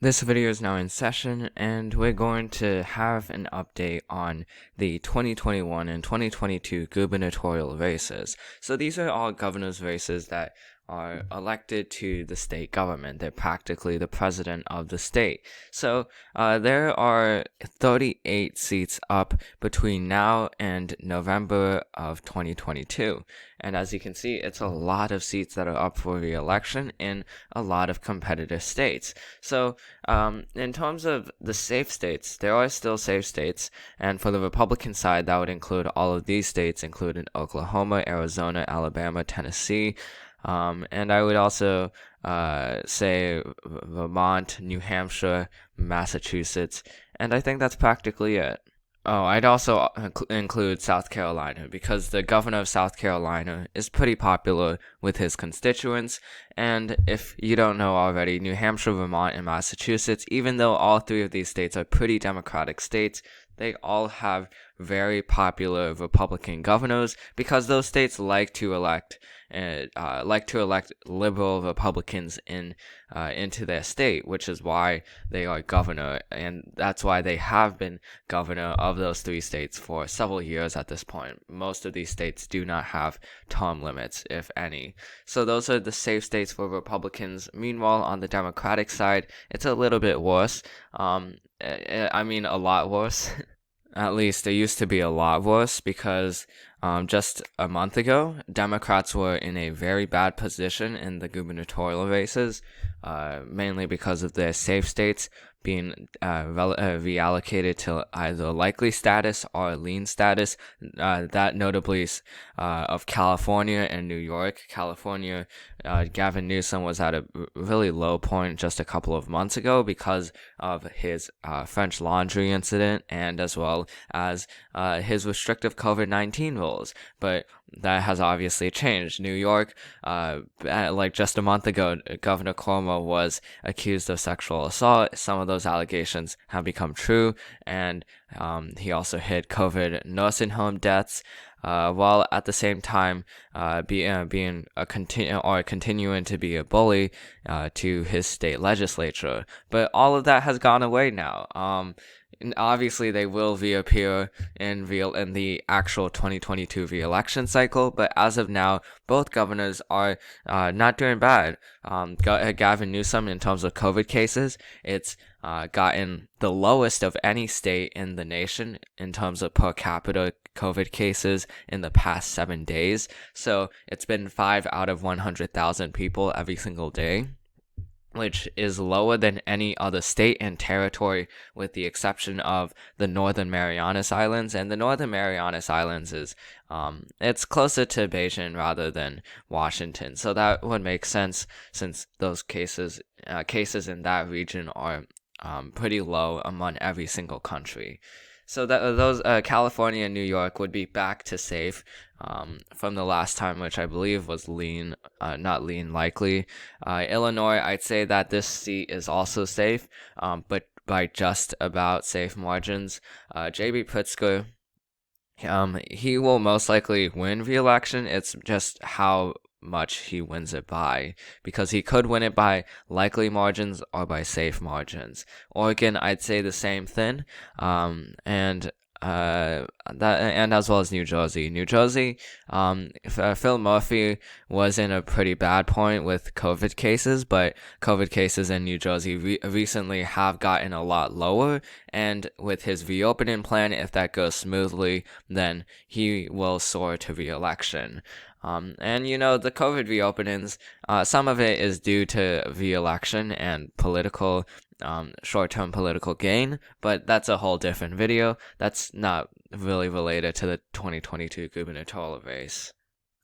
This video is now in session, and we're going to have an update on the 2021 and 2022 gubernatorial races. So these are all governor's races that are elected to the state government. They're practically the president of the state. So there are 38 seats up between now and November of 2022. And as you can see, it's a lot of seats that are up for re-election in a lot of competitive states. So in terms of the safe states, there are still safe states. And for the Republican side, that would include all of these states, including Oklahoma, Arizona, Alabama, Tennessee. And I would also say Vermont, New Hampshire, Massachusetts, and I think that's practically it. Oh, I'd also include South Carolina because the governor of South Carolina is pretty popular with his constituents. And if you don't know already, New Hampshire, Vermont, and Massachusetts, even though all three of these states are pretty Democratic states, they all have very popular Republican governors because those states like to elect liberal Republicans into their state, which is why they are governor, and that's why they have been governor of those three states for several years at this point. Most of these states do not have term limits, if any. So those are the safe states for Republicans. Meanwhile, on the Democratic side, it's a little bit worse. I mean, a lot worse. At least it used to be a lot worse because just a month ago, Democrats were in a very bad position in the gubernatorial races, mainly because of their safe states being reallocated to either likely status or lean status. That notably of California and New York. California, Gavin Newsom was at a really low point just a couple of months ago because of his French Laundry incident and as well as his restrictive COVID-19 rules. But that has obviously changed. New York, like just a month ago, Governor Cuomo was accused of sexual assault. Some of those allegations have become true, and he also hid COVID nursing home deaths, while at the same time being continuing to be a bully to his state legislature. But all of that has gone away now. And obviously, they will reappear in the actual 2022 re-election cycle, but as of now, both governors are not doing bad. Gavin Newsom, in terms of COVID cases, it's gotten the lowest of any state in the nation in terms of per capita COVID cases in the past 7 days. So it's been 5 out of 100,000 people every single day, which is lower than any other state and territory with the exception of the Northern Marianas Islands. And the Northern Marianas Islands is it's closer to Beijing rather than Washington. So that would make sense since those cases in that region are pretty low among every single country. So those California and New York would be back to safe from the last time, which I believe was lean, not lean likely. Illinois, I'd say that this seat is also safe, but by just about safe margins. J.B. Pritzker, he will most likely win re-election. It's just how much he wins it by, because he could win it by likely margins or by safe margins. Oregon, I'd say the same thing, and as well as New Jersey. New Jersey, Phil Murphy was in a pretty bad point with COVID cases, but COVID cases in New Jersey recently have gotten a lot lower, and with his reopening plan, if that goes smoothly, then he will soar to re-election. And the COVID reopenings, some of it is due to re-election and political short-term political gain, but that's a whole different video. That's not really related to the 2022 gubernatorial race.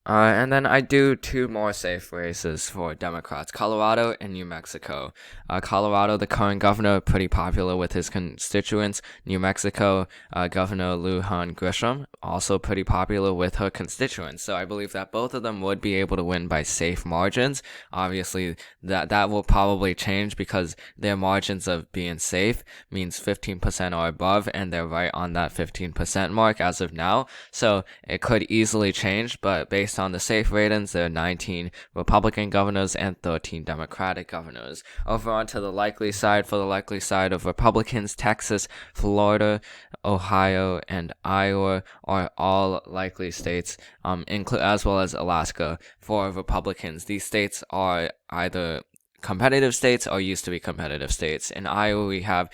And then I do two more safe races for Democrats, Colorado and New Mexico. Colorado, the current governor, pretty popular with his constituents. New Mexico, Governor Lujan Grisham, also pretty popular with her constituents. So I believe that both of them would be able to win by safe margins. Obviously, that will probably change because their margins of being safe means 15% or above, and they're right on that 15% mark as of now. So it could easily change, but based based on the safe ratings, there are 19 Republican governors and 13 Democratic governors. Over onto the likely side, for the likely side of Republicans, Texas, Florida, Ohio, and Iowa are all likely states, as well as Alaska for Republicans. These states are either competitive states or used to be competitive states. In Iowa, we have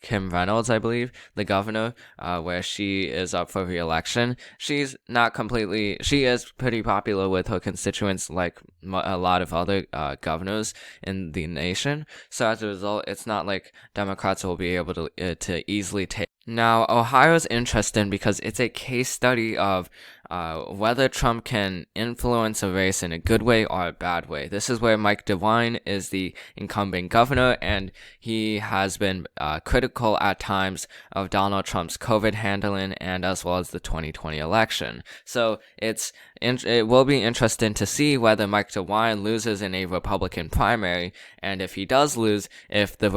Kim Reynolds, I believe, the governor, where she is up for re-election. She is pretty popular with her constituents, like a lot of other governors in the nation. So as a result, it's not like Democrats will be able to easily take. Now, Ohio is interesting because it's a case study of whether Trump can influence a race in a good way or a bad way. This is where Mike DeWine is the incumbent governor, and he has been critical at times of Donald Trump's COVID handling and as well as the 2020 election. So it will be interesting to see whether Mike DeWine loses in a Republican primary, and if he does lose, if the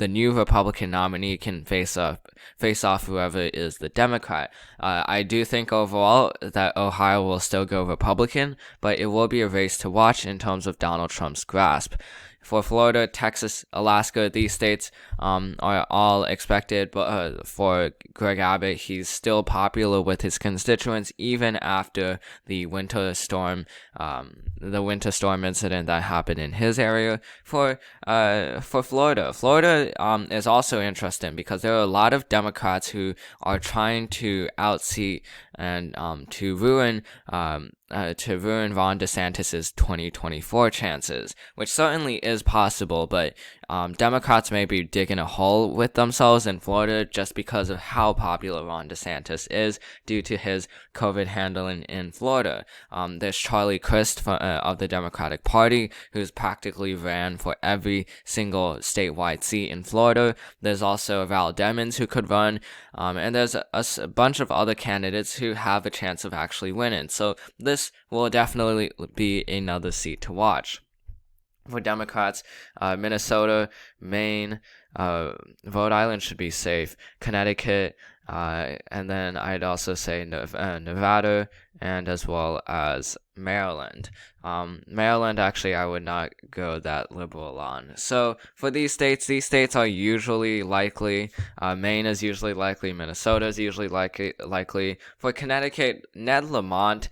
new Republican nominee can face off whoever is the Democrat. I do think overall that Ohio will still go Republican, but it will be a race to watch in terms of Donald Trump's grasp. For Florida, Texas, Alaska, these states are all expected, but for Greg Abbott, he's still popular with his constituents even after the winter storm incident that happened in his area. For Florida is also interesting because there are a lot of Democrats who are trying to outseat and to ruin Ron DeSantis's 2024 chances, which certainly is possible, but Democrats may be digging a hole with themselves in Florida just because of how popular Ron DeSantis is due to his COVID handling in Florida. There's Charlie Crist of the Democratic Party, who's practically ran for every single statewide seat in Florida. There's also Val Demings who could run, and there's a bunch of other candidates who have a chance of actually winning. So this will definitely be another seat to watch. For Democrats, Minnesota, Maine, Rhode Island should be safe, Connecticut, and then I'd also say Nevada, and as well as Maryland. Maryland, actually, I would not go that liberal on. So for these states are usually likely. Maine is usually likely. Minnesota is usually likely. For Connecticut, Ned Lamont.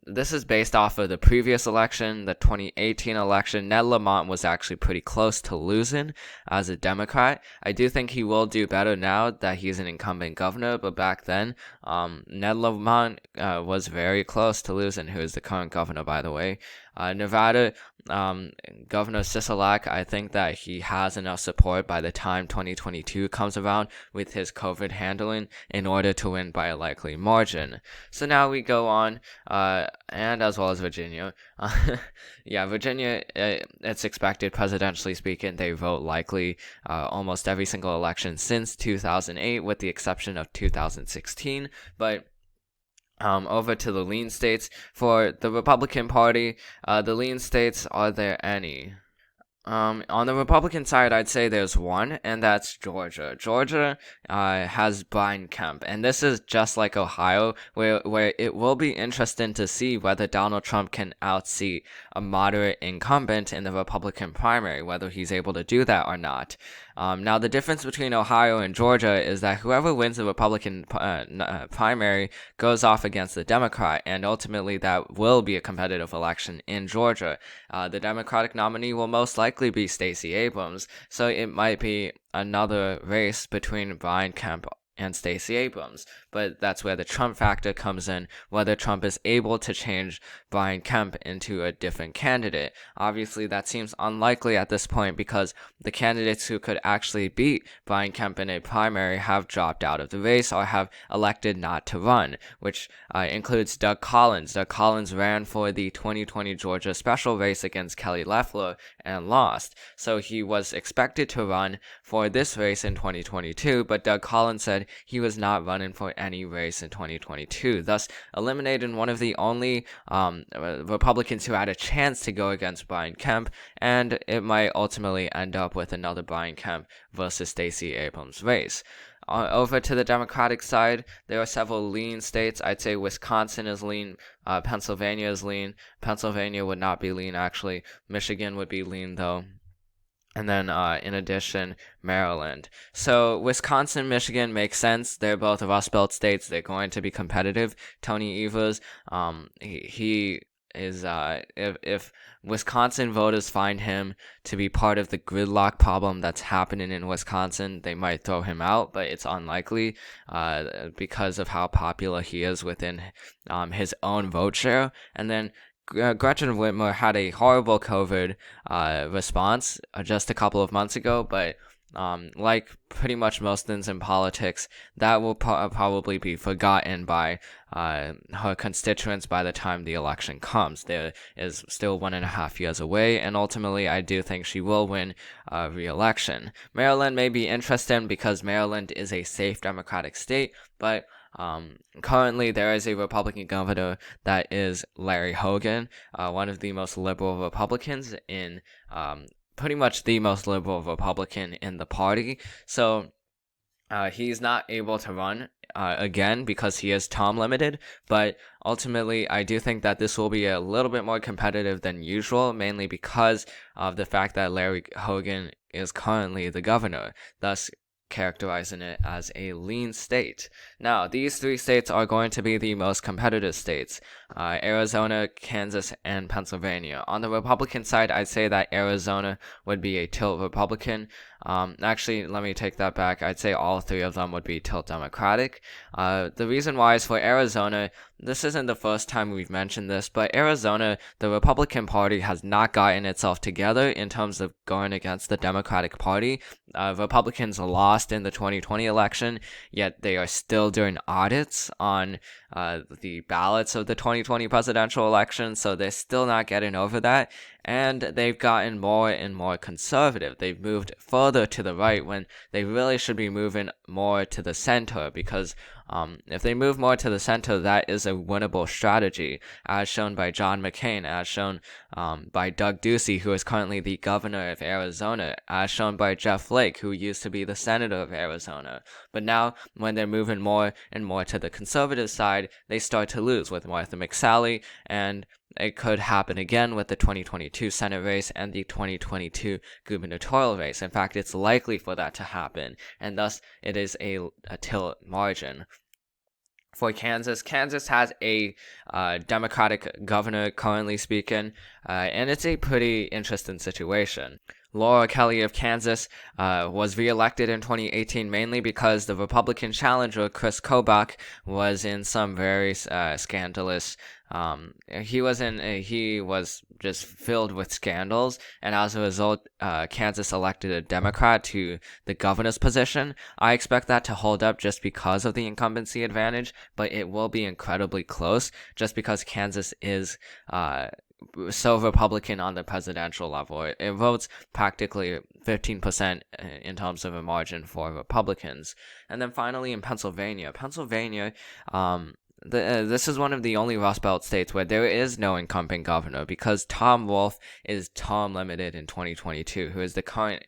This is based off of the previous election, the 2018 election. Ned Lamont was actually pretty close to losing as a Democrat. I do think he will do better now that he's an incumbent governor, but back then, Ned Lamont was very close to losing, who is the current governor, by the way. Nevada, Governor Sisolak, I think that he has enough support by the time 2022 comes around with his COVID handling in order to win by a likely margin. So now we go on, and as well as Virginia. Virginia, it's expected, presidentially speaking, they vote likely almost every single election since 2008, with the exception of 2016, but over to the lean states. For the Republican Party, the lean states, are there any? On the Republican side, I'd say there's one, and that's Georgia. Georgia has Brian Kemp, and this is just like Ohio, where it will be interesting to see whether Donald Trump can outseat a moderate incumbent in the Republican primary, whether he's able to do that or not. Now, the difference between Ohio and Georgia is that whoever wins the Republican primary goes off against the Democrat, and ultimately that will be a competitive election in Georgia. The Democratic nominee will most likely be Stacey Abrams, so it might be another race between Brian Kemp and Stacey Abrams. But that's where the Trump factor comes in, whether Trump is able to change Brian Kemp into a different candidate. Obviously, that seems unlikely at this point because the candidates who could actually beat Brian Kemp in a primary have dropped out of the race or have elected not to run, which includes Doug Collins. Doug Collins ran for the 2020 Georgia special race against Kelly Loeffler and lost. So he was expected to run for this race in 2022, but Doug Collins said he was not running for any race in 2022, thus eliminating one of the only Republicans who had a chance to go against Brian Kemp, and it might ultimately end up with another Brian Kemp versus Stacey Abrams race. Over to the Democratic side, there are several lean states. I'd say Wisconsin is lean. Pennsylvania is lean. Pennsylvania would not be lean, actually. Michigan would be lean, though. And then, in addition, Maryland. So Wisconsin, Michigan makes sense. They're both Rust Belt states. They're going to be competitive. Tony Evers, he is if Wisconsin voters find him to be part of the gridlock problem that's happening in Wisconsin, they might throw him out, but it's unlikely because of how popular he is within his own vote share. And then Gretchen Whitmer had a horrible COVID response just a couple of months ago, but like pretty much most things in politics, that will probably be forgotten by her constituents by the time the election comes. There is still 1.5 years away, and ultimately I do think she will win re-election. Maryland may be interesting because Maryland is a safe Democratic state, but currently there is a Republican governor that is Larry Hogan, one of the most liberal Republicans in pretty much the most liberal Republican in the party. So he's not able to run again because he is term limited, but ultimately I do think that this will be a little bit more competitive than usual, mainly because of the fact that Larry Hogan is currently the governor, thus characterizing it as a lean state. Now, these three states are going to be the most competitive states: Arizona, Kansas, and Pennsylvania. On the Republican side, I'd say that Arizona would be a tilt Republican. Actually, let me take that back. I'd say all three of them would be tilt Democratic. The reason why is for Arizona, this isn't the first time we've mentioned this, but Arizona, the Republican Party has not gotten itself together in terms of going against the Democratic Party. Republicans lost in the 2020 election, yet they are still doing audits on the ballots of the 2020 presidential election, so they're still not getting over that. And they've gotten more and more conservative. They've moved further to the right when they really should be moving more to the center, because if they move more to the center, that is a winnable strategy, as shown by John McCain, as shown by Doug Ducey, who is currently the governor of Arizona, as shown by Jeff Flake, who used to be the senator of Arizona. But now, when they're moving more and more to the conservative side, they start to lose with Martha McSally, and it could happen again with the 2022 Senate race and the 2022 gubernatorial race. In fact, it's likely for that to happen, and thus it is a tilt margin. For Kansas, Kansas has a Democratic governor currently speaking, and it's a pretty interesting situation. Laura Kelly of Kansas was reelected in 2018 mainly because the Republican challenger, Chris Kobach, was in some very scandalous. He was just filled with scandals, and as a result, Kansas elected a Democrat to the governor's position. I expect that to hold up just because of the incumbency advantage, but it will be incredibly close just because Kansas is so Republican on the presidential level. It votes practically 15% in terms of a margin for Republicans. And then finally in Pennsylvania, this is one of the only Rust Belt states where there is no incumbent governor, because Tom Wolf is term limited in 2022, who is the current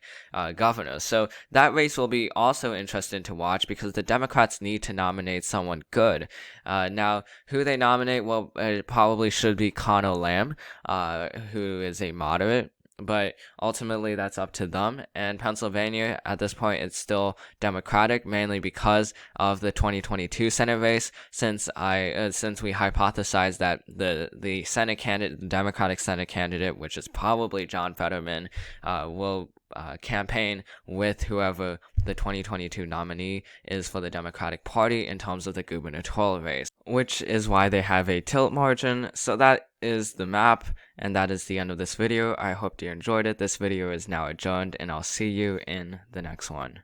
governor. So that race will be also interesting to watch because the Democrats need to nominate someone good. Now, who they nominate, well, it probably should be Conor Lamb, who is a moderate. But ultimately, that's up to them. And Pennsylvania, at this point, it's still Democratic, mainly because of the 2022 Senate race. Since we hypothesized that the Senate candidate, the Democratic Senate candidate, which is probably John Fetterman, will campaign with whoever the 2022 nominee is for the Democratic Party in terms of the gubernatorial race, which is why they have a tilt margin. So that is the map, and that is the end of this video. I hope you enjoyed it. This video is now adjourned, and I'll see you in the next one.